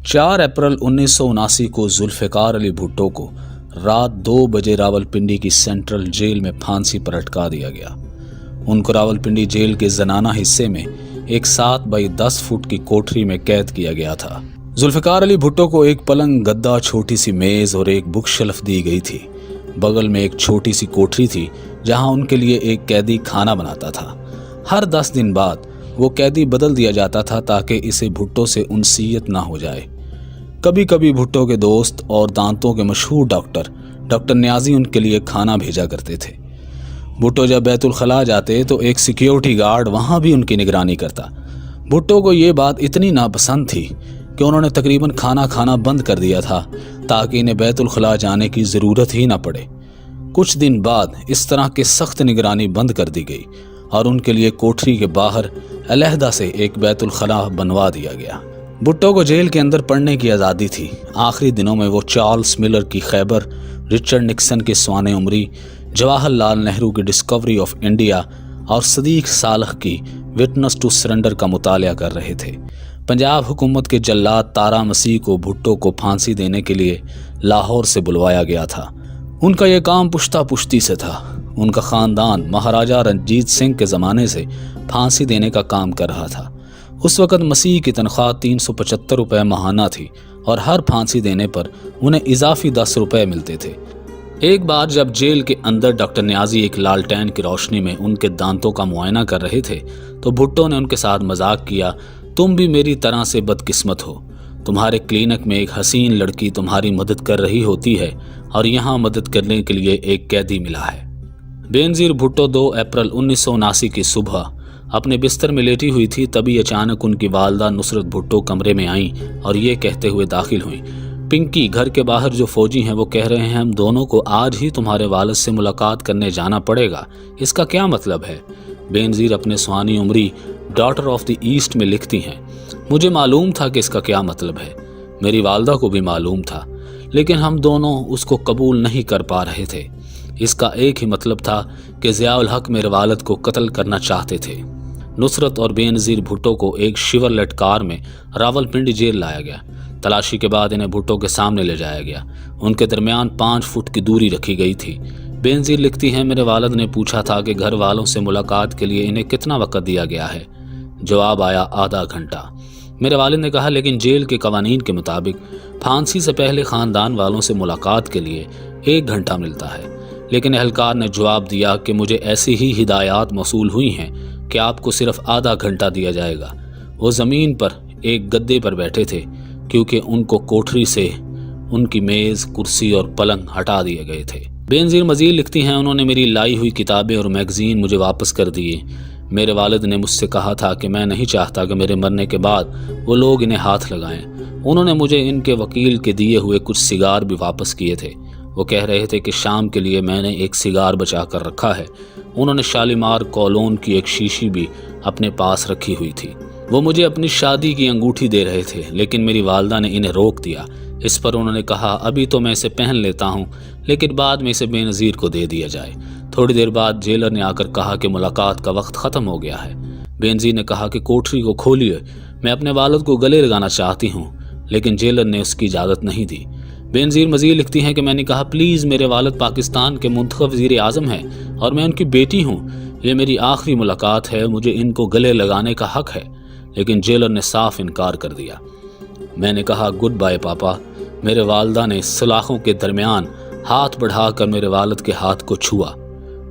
4 अप्रैल 1979 को जुल्फ़िकार अली भुट्टो को रात 2 बजे रावलपिंडी की सेंट्रल जेल में फांसी पर लटका दिया गया। उनको रावलपिंडी जेल के जनाना हिस्से में एक 7 बाई 10 फुट की कोठरी में कैद किया गया था। जुल्फ़िकार अली भुट्टो को एक पलंग, गद्दा, छोटी सी मेज और एक बुक शेल्फ दी गई थी। बगल में एक छोटी सी कोठरी थी जहां उनके लिए एक कैदी खाना बनाता था। हर 10 दिन बाद वो कैदी बदल दिया जाता था ताकि इसे भुट्टो से उनसीयत ना हो जाए। कभी कभी भुट्टो के दोस्त और दांतों के मशहूर डॉक्टर न्याजी उनके लिए खाना भेजा करते थे। भुट्टो जब बैतुल खला जाते तो एक सिक्योरिटी गार्ड वहां भी उनकी निगरानी करता। भुट्टो को ये बात इतनी नापसंद थी कि उन्होंने तकरीबन खाना खाना बंद कर दिया था ताकि इन्हें बैतुल खला जाने की ज़रूरत ही ना पड़े। कुछ दिन बाद इस तरह की सख्त निगरानी बंद कर दी गई और उनके लिए कोठरी के बाहर अलहदा से एक बैतुल खला बनवा दिया गया। भुट्टो को जेल के अंदर पढ़ने की आज़ादी थी। आखिरी दिनों में वो चार्ल्स मिलर की खैबर, रिचर्ड निक्सन की स्वाने उमरी, जवाहरलाल नेहरू की डिस्कवरी ऑफ इंडिया और सदीक सालह की विटनेस टू सरेंडर का मुतालिया कर रहे थे। पंजाब हुकूमत के जल्लाद तारा मसीह को भुट्टो को फांसी देने के लिए लाहौर से बुलवाया गया था। उनका यह काम पुश्ता पुश्ती से था। उनका ख़ानदान महाराजा रंजीत सिंह के ज़माने से फांसी देने का काम कर रहा था। उस वक़्त मसीह की तनख्वाह 375 रुपये माहाना थी और हर फांसी देने पर उन्हें इजाफी 10 रुपये मिलते थे। एक बार जब जेल के अंदर डॉक्टर न्याजी एक लालटेन की रोशनी में उनके दांतों का मुआयना कर रहे थे तो भुट्टो ने उनके साथ मजाक किया, तुम भी मेरी तरह से बदकिस्मत हो। तुम्हारे क्लिनिक में एक हसीन लड़की तुम्हारी मदद कर रही होती है और यहाँ मदद करने के लिए एक कैदी मिला है। बेनज़ीर भुट्टो 2 अप्रैल 1979 की सुबह अपने बिस्तर में लेटी हुई थी। तभी अचानक उनकी वालदा नुसरत भुट्टो कमरे में आईं और ये कहते हुए दाखिल हुईं, पिंकी, घर के बाहर जो फौजी हैं वो कह रहे हैं हम दोनों को आज ही तुम्हारे वालिद से मुलाकात करने जाना पड़ेगा। इसका क्या मतलब है? बेनज़ीर अपने स्वानी उमरी डॉटर ऑफ द ईस्ट में लिखती हैं, मुझे मालूम था कि इसका क्या मतलब है। मेरी वालदा को भी मालूम था, लेकिन हम दोनों उसको कबूल नहीं कर पा रहे थे। इसका एक ही मतलब था कि ज़ियाउल हक मेरे वालिद को कत्ल करना चाहते थे। नुसरत और बेनज़ीर भुट्टो को एक शिवरलेट कार में रावलपिंडी जेल लाया गया। तलाशी के बाद इन्हें भुट्टो के सामने ले जाया गया। उनके दरमियान 5 फुट की दूरी रखी गई थी। बेनज़ीर लिखती हैं, मेरे वालिद ने पूछा था कि घर वालों से मुलाकात के लिए इन्हें कितना वक्त दिया गया है। जवाब आया, आधा घंटा। मेरे वालिद ने कहा, लेकिन जेल के कवानीन के मुताबिक फांसी से पहले ख़ानदान वालों से मुलाकात के लिए 1 घंटा मिलता है। लेकिन एहलकार ने जवाब दिया कि मुझे ऐसी ही हिदायत मौसूल हुई हैं कि आपको सिर्फ आधा घंटा दिया जाएगा। वो ज़मीन पर एक गद्दे पर बैठे थे क्योंकि उनको कोठरी से उनकी मेज़, कुर्सी और पलंग हटा दिए गए थे। बेनज़ीर मज़ीद लिखती हैं, उन्होंने मेरी लाई हुई किताबें और मैगज़ीन मुझे वापस कर दिए। मेरे वालिद ने मुझसे कहा था कि मैं नहीं चाहता कि मेरे मरने के बाद वो लोग इन्हें हाथ लगाएं। उन्होंने मुझे इनके वकील के दिए हुए कुछ सिगार भी वापस किए थे। वो कह रहे थे कि शाम के लिए मैंने एक सिगार बचा कर रखा है। उन्होंने शालीमार कॉलोन की एक शीशी भी अपने पास रखी हुई थी। वो मुझे अपनी शादी की अंगूठी दे रहे थे, लेकिन मेरी वालदा ने इन्हें रोक दिया। इस पर उन्होंने कहा, अभी तो मैं इसे पहन लेता हूँ, लेकिन बाद में इसे बेनज़ीर को दे दिया जाए। थोड़ी देर बाद जेलर ने आकर कहा कि मुलाकात का वक्त ख़त्म हो गया है। बेनज़ीर ने कहा कि कोठरी को खोलिए, मैं अपने वालिद को गले लगाना चाहती हूँ, लेकिन जेलर ने उसकी इजाज़त नहीं दी। बेनज़ीर मज़ीद लिखती हैं कि मैंने कहा, प्लीज़, मेरे वालिद पाकिस्तान के मुंतखब वज़ीर आज़म हैं और मैं उनकी बेटी हूँ। ये मेरी आखिरी मुलाकात है, मुझे इनको गले लगाने का हक़ है। लेकिन जेलर ने साफ इनकार कर दिया। मैंने कहा, गुड बाय पापा। मेरे वालदा ने सलाखों के दरमियान हाथ बढ़ाकर मेरे वालिद के हाथ को छुआ।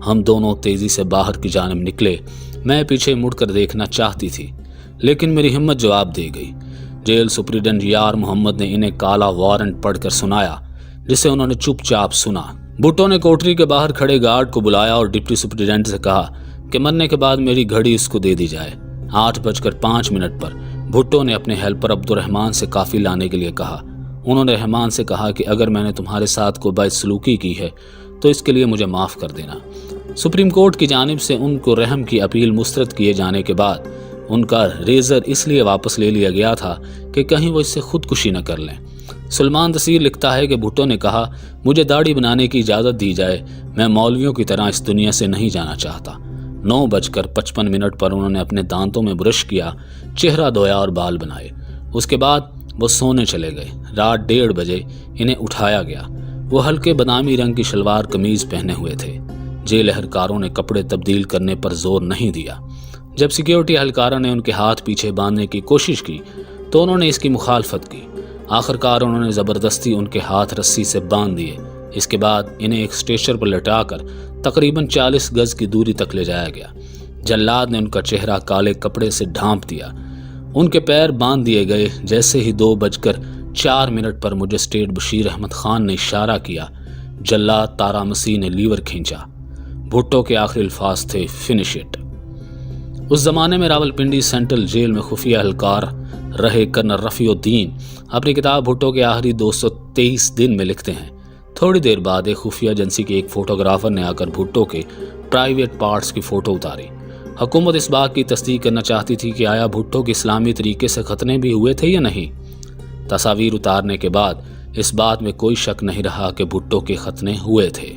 हम दोनों तेज़ी से बाहर की जानिब निकले। मैं पीछे मुड़कर देखना चाहती थी, लेकिन मेरी हिम्मत जवाब दे गई। जेल सुप्रिटेंडेंट यार मोहम्मद ने इन्हें काला वारंट पढ़कर सुनाया, जिसे उन्होंने चुपचाप सुना। भुट्टो ने कोठरी के बाहर खड़े गार्ड को बुलाया और डिप्टी सुप्रिटेंडेंट से कहा कि मरने के बाद मेरी घड़ी उसको दे दी जाए। 8:05 पर भुट्टो ने अपने हेल्पर अब्दुर्रहमान से काफ़ी लाने के लिए कहा। उन्होंने रहमान से कहा कि अगर मैंने तुम्हारे साथ कोई बदसलूकी की है तो इसके लिए मुझे माफ़ कर देना। सुप्रीम कोर्ट की जानिब से उनको रहम की अपील मुस्तरद किए जाने के बाद उनका रेज़र इसलिए वापस ले लिया गया था कि कहीं वो इससे खुदकुशी न कर लें। सलमान तसीर लिखता है कि भुट्टो ने कहा, मुझे दाढ़ी बनाने की इजाज़त दी जाए, मैं मौलवियों की तरह इस दुनिया से नहीं जाना चाहता। 9:55 पर उन्होंने अपने दांतों में ब्रश किया, चेहरा धोया और बाल बनाए। उसके बाद وہ سونے چلے گئے۔ رات 1:30 بجے انہیں اٹھایا گیا۔ وہ ہلکے بادامی رنگ کی شلوار قمیض پہنے ہوئے تھے۔ جیل اہلکاروں نے کپڑے تبدیل کرنے پر زور نہیں دیا۔ جب سیکیورٹی اہلکاروں نے ان کے ہاتھ پیچھے باندھنے کی کوشش کی تو انہوں نے اس کی مخالفت کی۔ آخرکار انہوں نے زبردستی ان کے ہاتھ رسی سے باندھ دیے۔ اس کے بعد انہیں ایک اسٹریچر پر لٹا کر تقریباً 40 گز کی دوری تک لے جایا گیا۔ جلاد نے ان کا چہرہ کالے کپڑے سے ڈھانپ دیا۔ ان کے پیر باندھ دیے گئے۔ جیسے ہی 2:04 پر مجسٹریٹ بشیر احمد خان نے اشارہ کیا، جلاد تارا مسیح نے لیور کھینچا۔ بھٹو کے آخری الفاظ تھے، فنش اٹ۔ اس زمانے میں راولپنڈی سینٹرل جیل میں خفیہ اہلکار رہے کرنل رفیع الدین اپنی کتاب بھٹو کے آخری 223 دن میں لکھتے ہیں، تھوڑی دیر بعد ایک خفیہ ایجنسی کے ایک فوٹوگرافر نے آ کر بھٹو کے پرائیویٹ پارٹس کی فوٹو اتاری۔ حکومت اس بات کی تصدیق کرنا چاہتی تھی کہ آیا بھٹو کے اسلامی طریقے سے ختنے بھی ہوئے تھے یا نہیں۔ تصاویر اتارنے کے بعد اس بات میں کوئی شک نہیں رہا کہ بھٹو کے ختنے ہوئے تھے۔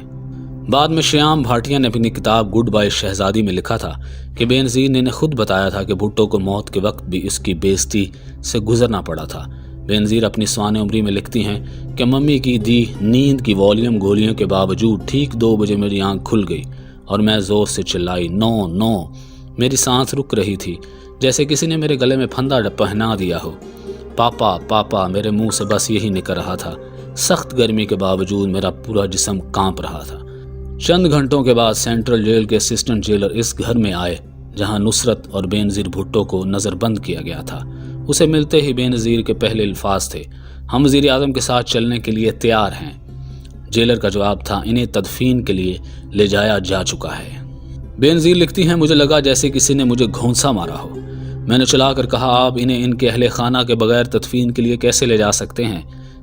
بعد میں شیام بھاٹیا نے اپنی کتاب گڈ بائی شہزادی میں لکھا تھا کہ بینظیر نے خود بتایا تھا کہ بھٹو کو موت کے وقت بھی اس کی بے عزتی سے گزرنا پڑا تھا۔ بینظیر اپنی سوانح عمری میں لکھتی ہیں کہ ممی کی دی نیند کی والیوم گولیوں کے باوجود ٹھیک 2 بجے میری آنکھ کھل گئی اور میں زور سے چلائی، نو نو۔ میری سانس رک رہی تھی، جیسے کسی نے میرے گلے میں پھندا پہنا دیا ہو۔ پاپا پاپا میرے منہ سے بس یہی نکل رہا تھا۔ سخت گرمی کے باوجود میرا پورا جسم کانپ رہا تھا۔ چند گھنٹوں کے بعد سینٹرل جیل کے اسسٹنٹ جیلر اس گھر میں آئے جہاں نصرت اور بینظیر بھٹو کو نظر بند کیا گیا تھا۔ اسے ملتے ہی بینظیر کے پہلے الفاظ تھے، ہم وزیر اعظم کے ساتھ چلنے کے لیے تیار ہیں۔ جیلر کا جواب تھا، انہیں تدفین کے لیے لے جایا جا چکا ہے۔ بینظیر لکھتی ہیں، مجھے لگا جیسے کسی نے مجھے گھونسا مارا ہو۔ میں نے چلا کر کہا، آپ انہیں ان کے اہل خانہ کے بغیر تدفین کے لیے کیسے لے جا سکتے ہیں؟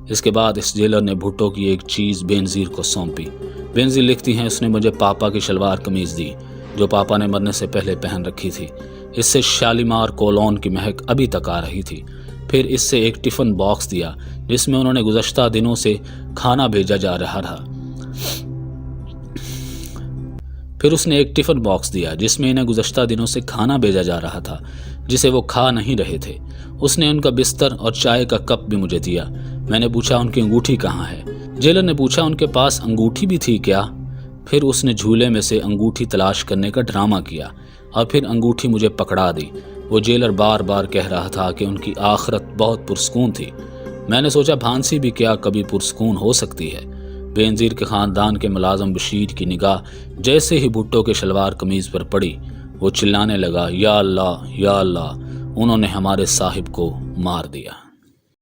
اس کے بعد اس جیلر نے بھٹو کی ایک چیز بینظیر کو سونپی۔ بینظیر لکھتی ہیں، اس نے مجھے پاپا کی شلوار قمیض دی جو پاپا نے مرنے سے پہلے پہن رکھی تھی۔ اس سے شالیمار کولون کی مہک ابھی تک آ رہی تھی۔ پھر اس سے ایک ٹفن باکس دیا جس میں انہوں نے گزشتہ دنوں سے کھانا بھیجا جا رہا تھا۔ جسے وہ کھا نہیں رہے تھے۔ اس نے ان کا بستر اور چائے کا کپ بھی مجھے دیا۔ میں نے پوچھا، ان کی انگوٹھی کہاں ہے؟ جیلر نے پوچھا، ان کے پاس انگوٹھی بھی تھی کیا؟ پھر اس نے جھولے میں سے انگوٹھی تلاش کرنے کا ڈرامہ کیا اور پھر انگوٹھی مجھے پکڑا دی۔ وہ جیلر بار بار کہہ رہا تھا کہ ان کی آخرت بہت پرسکون تھی۔ میں نے سوچا، بھانسی بھی کیا کبھی پرسکون ہو سکتی ہے؟ بینظیر کے خاندان کے ملازم بشیر کی نگاہ جیسے ہی بھٹو کے شلوار قمیض پر پڑی، وہ چلانے لگا، یا اللہ یا اللہ، انہوں نے ہمارے صاحب کو مار دیا۔